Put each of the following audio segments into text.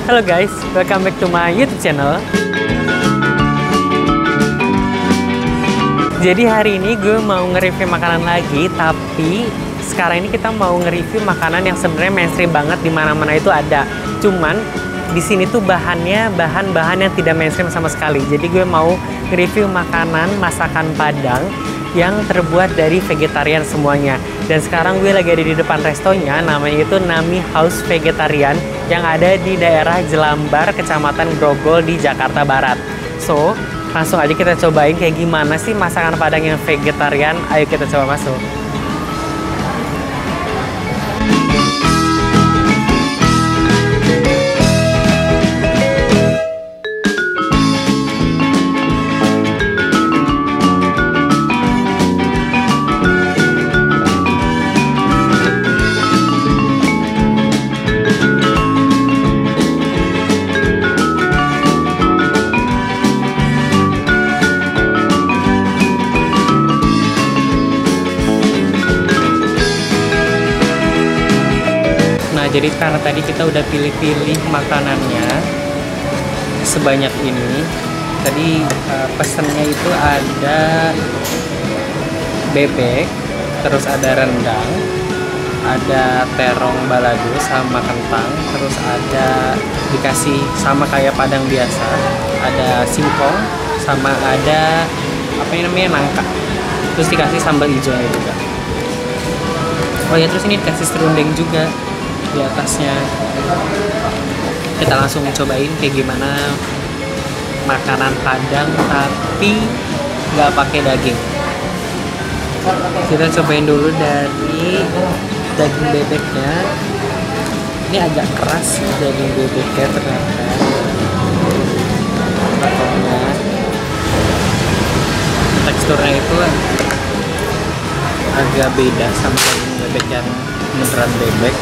Halo guys, welcome back to my YouTube channel. Jadi hari ini gue mau nge-review makanan lagi, tapi sekarang ini kita mau nge-review makanan yang sebenarnya mainstream banget, di mana-mana itu ada. Cuman di sini tuh bahannya bahan-bahan yang tidak mainstream sama sekali. Jadi gue mau nge-review makanan masakan Padang yang terbuat dari vegetarian semuanya. Dan sekarang gue lagi ada di depan restonya, namanya itu Nami House Vegetarian, yang ada di daerah Jelambar, Kecamatan Grogol di Jakarta Barat. So, langsung aja kita cobain kayak gimana sih masakan Padang yang vegetarian. Ayo kita coba masuk. Jadi karena tadi kita udah pilih-pilih makanannya sebanyak ini. Tadi pesennya itu ada bebek, terus ada rendang, ada terong balado sama kentang, terus ada dikasih sama kayak Padang biasa, ada singkong, sama ada apa yang namanya nangka, terus dikasih sambal hijaunya juga. Oh ya, terus ini dikasih serundeng juga di atasnya. Kita langsung cobain kayak gimana makanan Padang tapi nggak pakai daging. Kita cobain dulu dari daging bebeknya. Ini agak keras daging bebeknya ternyata. Potongnya, teksturnya itu agak beda sama daging bebek yang beneran bebek.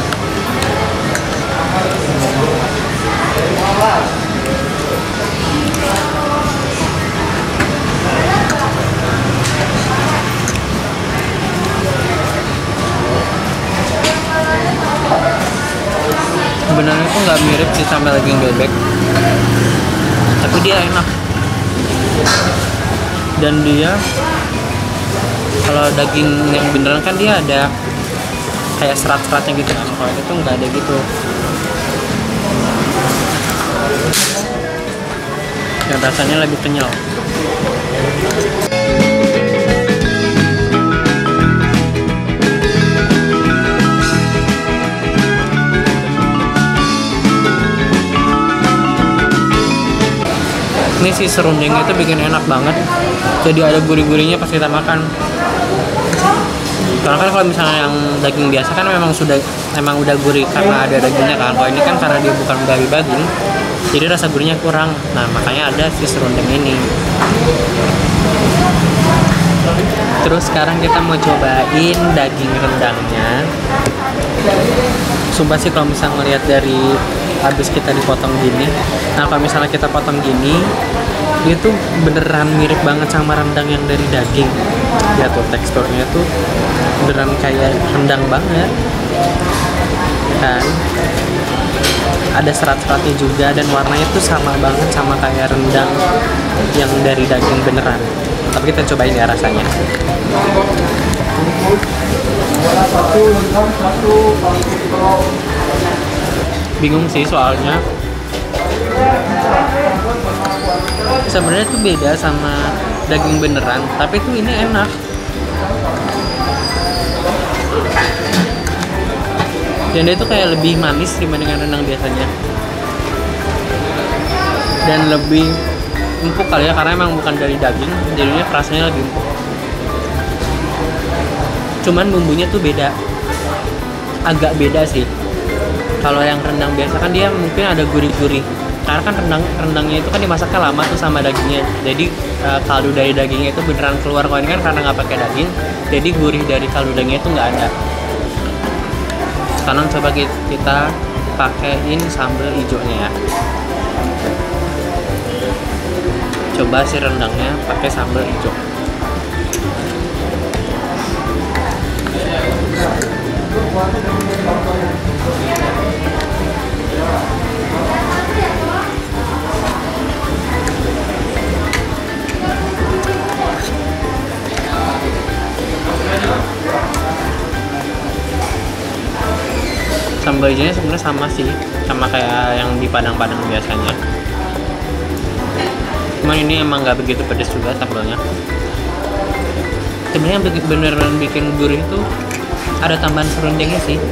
Sebenarnya itu nggak mirip sih sama daging bebek, tapi dia enak. Dan dia kalau daging yang beneran kan dia ada kayak serat-seratnya gitu kan, kalau itu nggak ada gitu. Dan rasanya lebih kenyal. Ini si serundengnya itu bikin enak banget. Jadi ada gurih-gurihnya pas kita makan. Karena kan kalau misalnya yang daging biasa kan memang udah gurih karena ada dagingnya kan. Kalau ini kan karena dia bukan dari daging, jadi rasa gurihnya kurang. Nah, makanya ada si serundeng ini. Terus sekarang kita mau cobain daging rendangnya. Sumpah sih kalau misalnya ngeliat dari habis kita dipotong gini. Nah, kalau misalnya kita potong gini, dia tuh beneran mirip banget sama rendang yang dari daging. Ya tuh, teksturnya tuh beneran kayak rendang banget kan. Ada serat-seratnya juga, dan warnanya tuh sama banget sama kayak rendang yang dari daging beneran. Tapi kita cobain ya rasanya. Bingung sih soalnya sebenarnya tuh beda sama daging beneran, tapi tuh ini enak. Dan dia tuh kayak lebih manis dibandingkan rendang biasanya, dan lebih empuk kali ya, karena emang bukan dari daging, jadinya rasanya lebih empuk. Cuman bumbunya tuh beda, agak beda sih. Kalau yang rendang biasa kan dia mungkin ada gurih-gurih, karena kan rendangnya itu kan dimasaknya lama tuh sama dagingnya, jadi kaldu dari dagingnya itu beneran keluar. Kalau ini kan karena nggak pakai daging, jadi gurih dari kaldu dagingnya itu nggak ada. Sekarang coba kita pakein sambal hijaunya ya. Coba si rendangnya pakai sambal hijau. Sambal hijaunya sebenarnya sama sih, sama kayak yang di Padang-Padang biasanya. Cuman ini emang nggak begitu pedas juga sambalnya. Sebenarnya beneran bikin gurih itu ada tambahan serundengnya sih.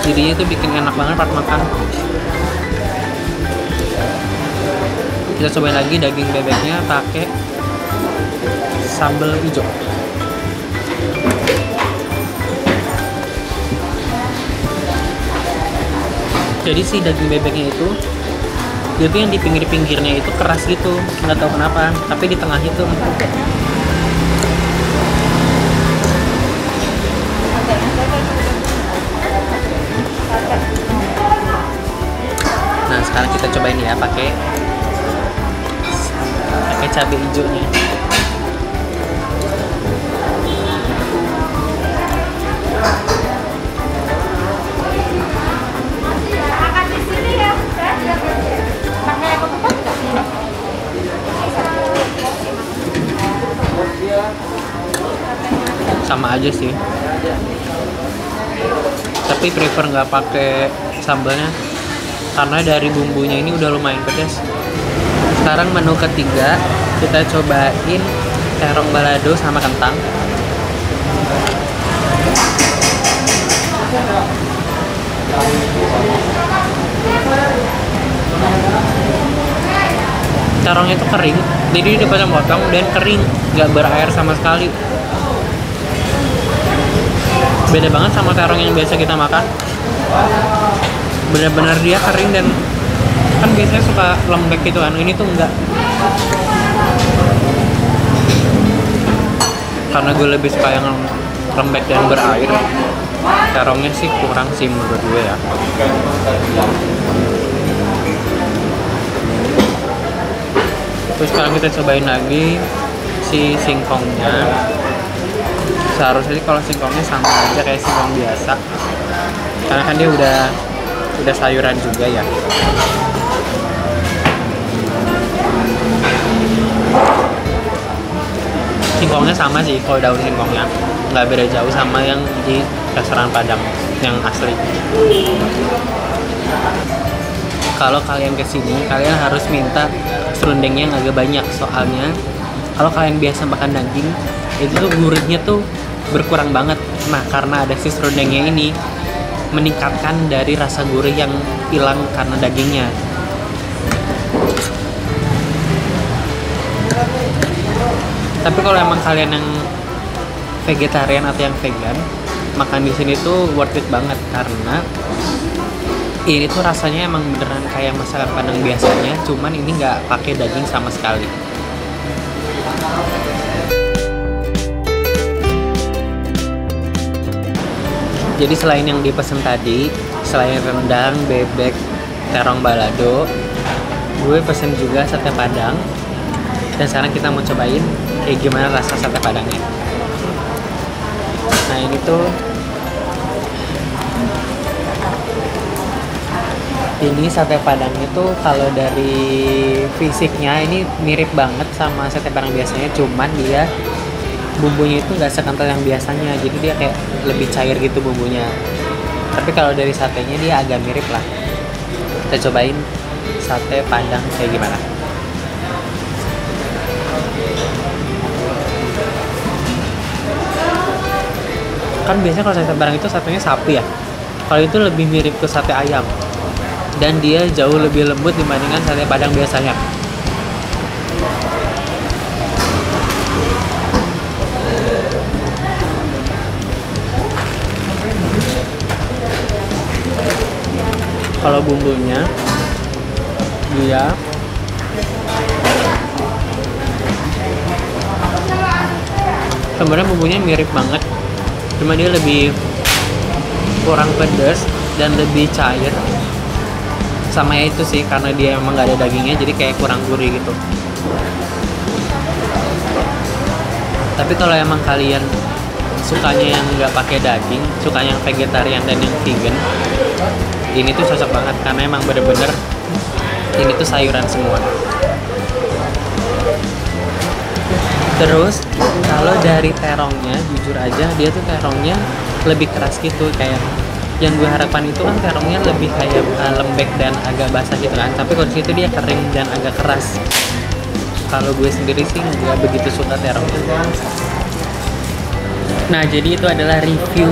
Jadinya itu bikin enak banget pas makan. Kita cobain lagi daging bebeknya pakai sambal hijau. Jadi si daging bebeknya itu dia tuh yang di pinggir-pinggirnya itu keras gitu, nggak tahu kenapa, tapi di tengah itu empuk. Nah sekarang kita cobain ya pakai cabai hijaunya. Sama aja sih, tapi prefer nggak pakai sambalnya karena dari bumbunya ini udah lumayan pedas. Sekarang menu ketiga, kita cobain terong balado sama kentang. Terongnya itu kering, jadi dipotong-potong dan kering, nggak berair sama sekali. Beda banget sama terong yang biasa kita makan. Bener-bener dia kering dan kan biasanya suka lembek gitu kan, ini tuh enggak. Karena gue lebih suka yang lembek dan berair, terongnya sih kurang sih menurut gue ya. Terus sekarang kita cobain lagi si singkongnya. Seharusnya sih kalau singkongnya sama aja kayak singkong biasa, karena kan dia udah sayuran juga ya. Singkongnya sama sih, kalau daun singkongnya nggak beda jauh sama yang di restoran Padang yang asli. Kalau kalian kesini, kalian harus minta serundengnya yang agak banyak, soalnya kalau kalian biasa makan daging itu tuh gurihnya tuh berkurang banget. Nah karena ada si serundengnya ini meningkatkan dari rasa gurih yang hilang karena dagingnya. Tapi kalau emang kalian yang vegetarian atau yang vegan, makan di sini tuh worth it banget karena ini tuh rasanya emang beneran kayak masakan Padang biasanya, cuman ini nggak pakai daging sama sekali. Jadi selain yang dipesan tadi, selain rendang, bebek, terong balado, gue pesen juga sate Padang. Dan sekarang kita mau cobain kayak gimana rasa sate Padangnya. Nah ini tuh, ini sate Padangnya tuh kalau dari fisiknya ini mirip banget sama sate Padang biasanya, cuman dia bumbunya itu nggak sekental yang biasanya, jadi dia kayak lebih cair gitu bumbunya. Tapi kalau dari satenya dia agak mirip lah. Kita cobain sate Padang kayak gimana. Kan biasanya kalau sate Padang itu satenya sapi ya, kalau itu lebih mirip ke sate ayam dan dia jauh lebih lembut dibandingkan sate Padang biasanya. Kalau bumbunya dia sebenarnya bumbunya mirip banget, cuma dia lebih kurang pedas dan lebih cair. Sama ya itu sih, karena dia emang nggak ada dagingnya jadi kayak kurang gurih gitu. Tapi kalau emang kalian sukanya yang nggak pakai daging, suka yang vegetarian dan yang vegan, ini tuh cocok banget karena emang bener-bener ini tuh sayuran semua. Terus kalau dari terongnya, jujur aja dia tuh terongnya lebih keras gitu, kayak yang gue harapkan itu kan terongnya lebih kayak lembek dan agak basah gitu kan, tapi kalau di situ dia kering dan agak keras. Kalau gue sendiri sih nggak begitu suka terongnya. Nah, jadi itu adalah review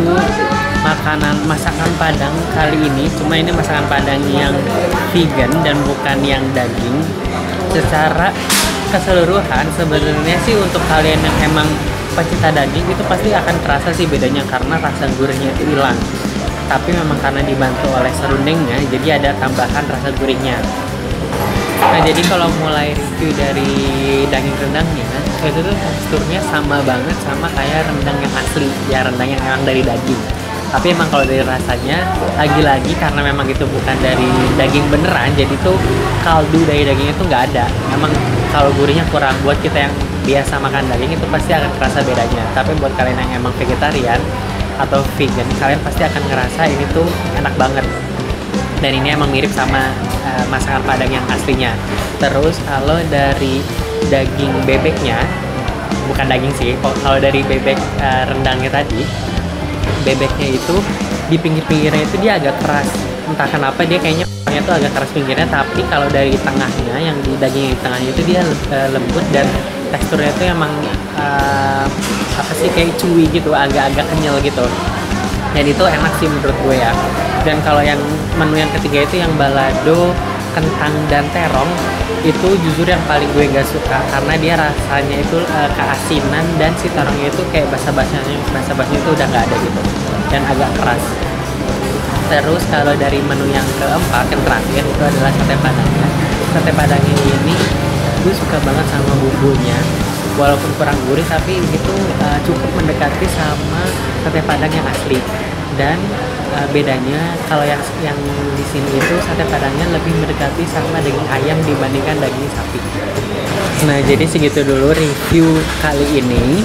masakan Padang kali ini. Cuma ini masakan Padang yang vegan dan bukan yang daging. Secara keseluruhan sebenarnya sih untuk kalian yang emang pecinta daging itu pasti akan terasa sih bedanya karena rasa gurihnya itu hilang. Tapi memang karena dibantu oleh serundengnya, jadi ada tambahan rasa gurihnya. Nah, jadi kalau mulai review dari daging rendangnya, itu tuh teksturnya sama banget sama kayak rendang yang asli, ya rendang yang emang dari daging. Tapi emang kalau dari rasanya, lagi-lagi karena memang itu bukan dari daging beneran, jadi tuh kaldu dari daging itu nggak ada. Emang kalau gurihnya kurang, buat kita yang biasa makan daging itu pasti akan terasa bedanya. Tapi buat kalian yang emang vegetarian atau vegan, kalian pasti akan ngerasa ini tuh enak banget. Dan ini emang mirip sama masakan Padang yang aslinya. Terus kalau dari daging bebeknya, bukan daging sih, kalau dari bebek rendangnya tadi, bebeknya itu di pinggir-pinggirnya itu dia agak keras. Entah kenapa dia kayaknya tuh agak keras pinggirnya, tapi kalau dari tengahnya, yang di daging yang di tengahnya itu dia lembut dan teksturnya itu emang apa sih, kayak chewy gitu, agak-agak kenyal gitu. Dan itu enak sih menurut gue ya. Dan kalau yang menu yang ketiga itu yang balado, kentang dan terong, itu jujur yang paling gue gak suka karena dia rasanya itu keasinan dan si terongnya itu kayak basa-basanya itu udah gak ada gitu dan agak keras. Terus kalau dari menu yang keempat, yang terakhir itu adalah sate padangnya. Sate padangnya ini gue suka banget sama bumbunya, walaupun kurang gurih tapi itu cukup mendekati sama sate padang yang asli. Dan bedanya kalau yang di sini itu sate padangnya lebih mendekati sama daging ayam dibandingkan daging sapi. Nah, jadi segitu dulu review kali ini.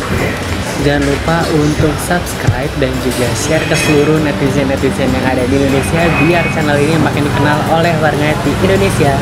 Jangan lupa untuk subscribe dan juga share ke seluruh netizen-netizen yang ada di Indonesia biar channel ini makin dikenal oleh warganet di Indonesia.